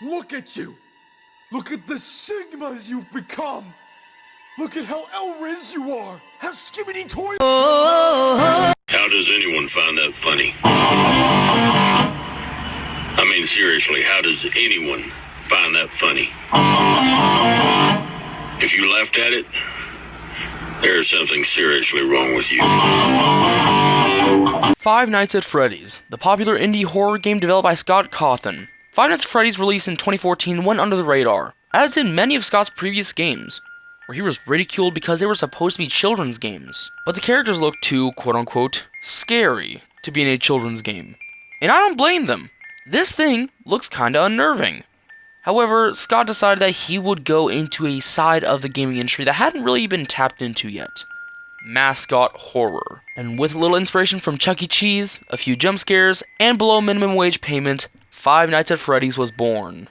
Look at you! Look at the Sigmas you've become! Look at how Elriz you are! How skibbity toy— How does anyone find that funny? I mean, seriously, how does anyone find that funny? If you laughed at it, there's something seriously wrong with you. Five Nights at Freddy's, the popular indie horror game developed by Scott Cawthon. Five Nights at Freddy's, released in 2014, went under the radar, as did many of Scott's previous games, where he was ridiculed because they were supposed to be children's games. But the characters looked too, quote-unquote, scary to be in a children's game. And I don't blame them. This thing looks kinda unnerving. However, Scott decided that he would go into a side of the gaming industry that hadn't really been tapped into yet. Mascot horror. And with a little inspiration from Chuck E. Cheese, a few jump scares, and below minimum wage payment, Five Nights at Freddy's was born.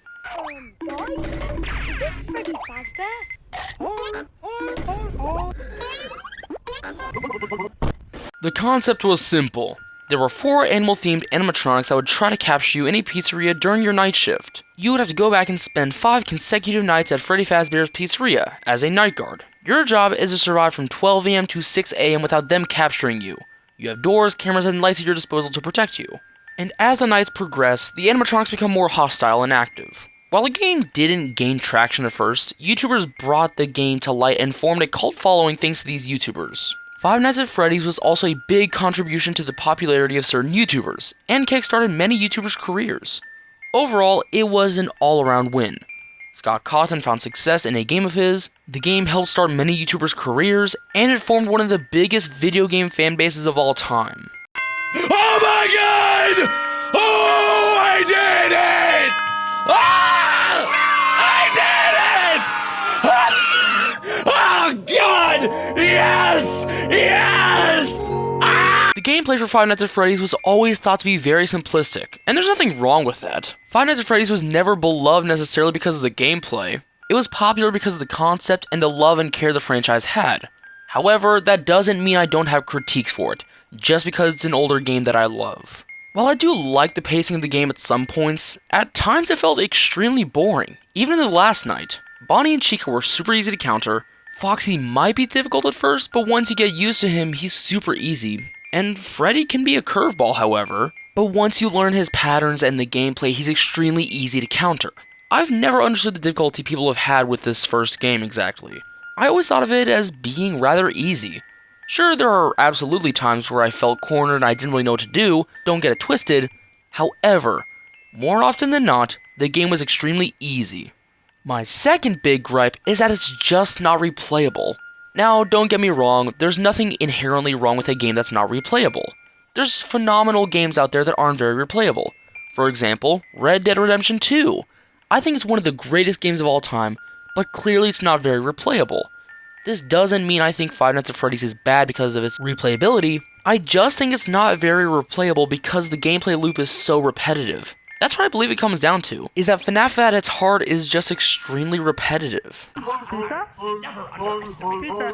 Guys, is this Freddy Fazbear? The concept was simple. There were 4 animal-themed animatronics that would try to capture you in a pizzeria during your night shift. You would have to go back and spend 5 consecutive nights at Freddy Fazbear's Pizzeria as a night guard. Your job is to survive from 12 AM to 6 AM without them capturing you. You have doors, cameras, and lights at your disposal to protect you. And as the nights progress, the animatronics become more hostile and active. While the game didn't gain traction at first, YouTubers brought the game to light and formed a cult following thanks to these YouTubers. Five Nights at Freddy's was also a big contribution to the popularity of certain YouTubers, and kickstarted many YouTubers' careers. Overall, it was an all-around win. Scott Cawthon found success in a game of his, the game helped start many YouTubers' careers, and it formed one of the biggest video game fan bases of all time. Oh my god! Oh, I did it! Ah! I did it! Oh god! Yes! Yes! Ah! The gameplay for Five Nights at Freddy's was always thought to be very simplistic, and there's nothing wrong with that. Five Nights at Freddy's was never beloved necessarily because of the gameplay. It was popular because of the concept and the love and care the franchise had. However, that doesn't mean I don't have critiques for it, just because it's an older game that I love. While I do like the pacing of the game at some points, at times it felt extremely boring. Even in the last night, Bonnie and Chica were super easy to counter, Foxy might be difficult at first, but once you get used to him, he's super easy. And Freddy can be a curveball, however, but once you learn his patterns and the gameplay, he's extremely easy to counter. I've never understood the difficulty people have had with this first game exactly. I always thought of it as being rather easy. Sure, there are absolutely times where I felt cornered and I didn't really know what to do, don't get it twisted. However, more often than not, the game was extremely easy. My second big gripe is that it's just not replayable. Now, don't get me wrong, there's nothing inherently wrong with a game that's not replayable. There's phenomenal games out there that aren't very replayable. For example, Red Dead Redemption 2. I think it's one of the greatest games of all time, but clearly it's not very replayable. This doesn't mean I think Five Nights at Freddy's is bad because of its replayability, I just think it's not very replayable because the gameplay loop is so repetitive. That's what I believe it comes down to, is that FNaF at its heart is just extremely repetitive. Pizza? Never underestimate pizza.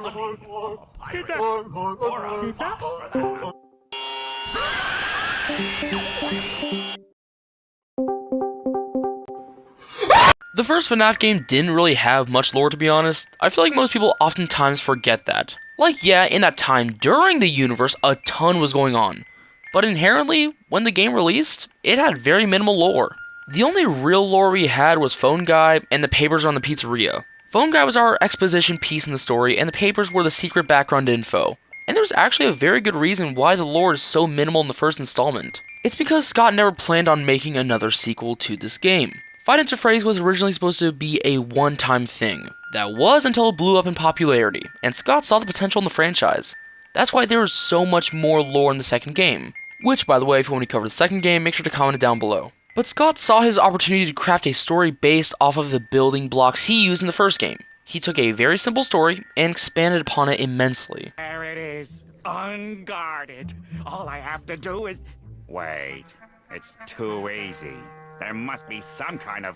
The first FNaF game didn't really have much lore, to be honest. I feel like most people oftentimes forget that. Like, yeah, in that time during the universe, a ton was going on. But inherently, when the game released, it had very minimal lore. The only real lore we had was Phone Guy and the papers on the pizzeria. Phone Guy was our exposition piece in the story, and the papers were the secret background info. And there's actually a very good reason why the lore is so minimal in the first installment. It's because Scott never planned on making another sequel to this game. Five Nights at Freddy's was originally supposed to be a one-time thing. That was until it blew up in popularity, and Scott saw the potential in the franchise. That's why there is so much more lore in the second game. Which, by the way, if you want me to cover the second game, make sure to comment it down below. But Scott saw his opportunity to craft a story based off of the building blocks he used in the first game. He took a very simple story and expanded upon it immensely. There it is, unguarded. All I have to do is... Wait, it's too easy. There must be some kind of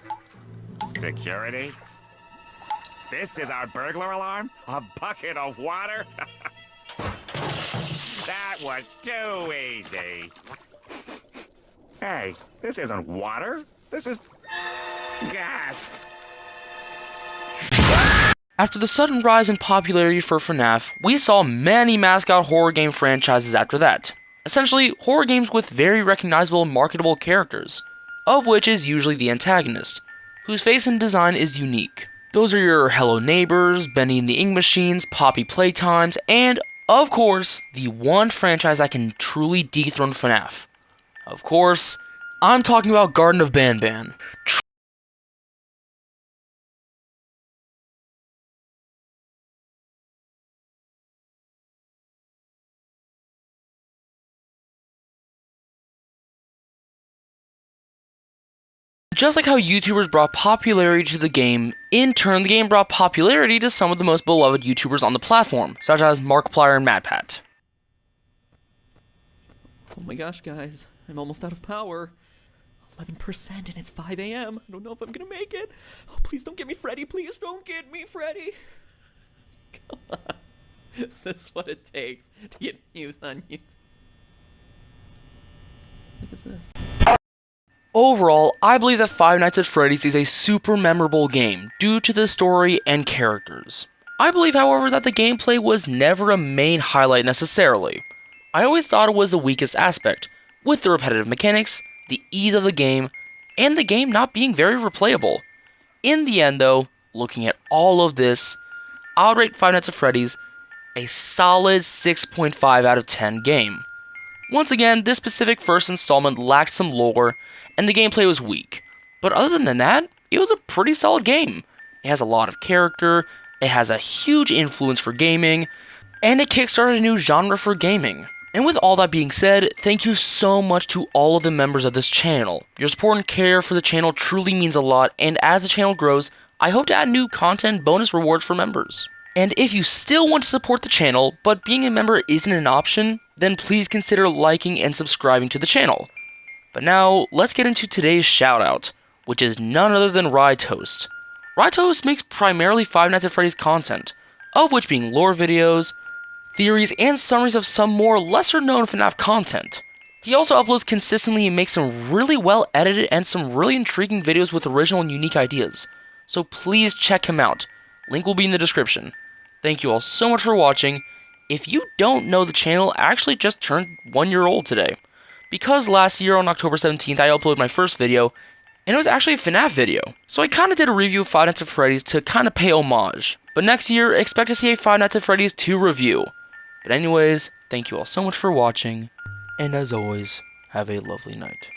security. This is our burglar alarm? A bucket of water? That was too easy. Hey, this isn't water. This is Gasp! After the sudden rise in popularity for FNaF, we saw many mascot horror game franchises after that. Essentially, horror games with very recognizable and marketable characters, of which is usually the antagonist, whose face and design is unique. Those are your Hello Neighbors, Benny and the Ink Machines, Poppy Playtimes, and, of course, the one franchise that can truly dethrone FNaF. Of course, I'm talking about Garden of Banban. Just like how YouTubers brought popularity to the game, in turn the game brought popularity to some of the most beloved YouTubers on the platform, such as Markiplier and MatPat. Oh my gosh, guys, I'm almost out of power. 11% and it's 5 a.m. I don't know if I'm gonna make it. Oh, please don't get me Freddy. Please don't get me Freddy. Come on. Is this what it takes to get views on YouTube? What is this? Overall, I believe that Five Nights at Freddy's is a super memorable game due to the story and characters. I believe, however, that the gameplay was never a main highlight necessarily. I always thought it was the weakest aspect, with the repetitive mechanics, the ease of the game, and the game not being very replayable. In the end though, looking at all of this, I would rate Five Nights at Freddy's a solid 6.5 out of 10 game. Once again, this specific first installment lacked some lore, and the gameplay was weak. But other than that, it was a pretty solid game. It has a lot of character, it has a huge influence for gaming, and it kickstarted a new genre for gaming. And with all that being said, thank you so much to all of the members of this channel. Your support and care for the channel truly means a lot, and as the channel grows, I hope to add new content bonus rewards for members. And if you still want to support the channel, but being a member isn't an option, then please consider liking and subscribing to the channel. But now, let's get into today's shoutout, which is none other than RyeToast. RyeToast makes primarily Five Nights at Freddy's content, of which being lore videos, theories, and summaries of some more lesser-known FNaF content. He also uploads consistently and makes some really well-edited and some really intriguing videos with original and unique ideas. So please check him out. Link will be in the description. Thank you all so much for watching. If you don't know, the channel actually just turned 1 year old today. Because last year on October 17th I uploaded my first video, and it was actually a FNaF video. So I kinda did a review of Five Nights at Freddy's to kinda pay homage. But next year, expect to see a Five Nights at Freddy's 2 review. But anyways, thank you all so much for watching, and as always, have a lovely night.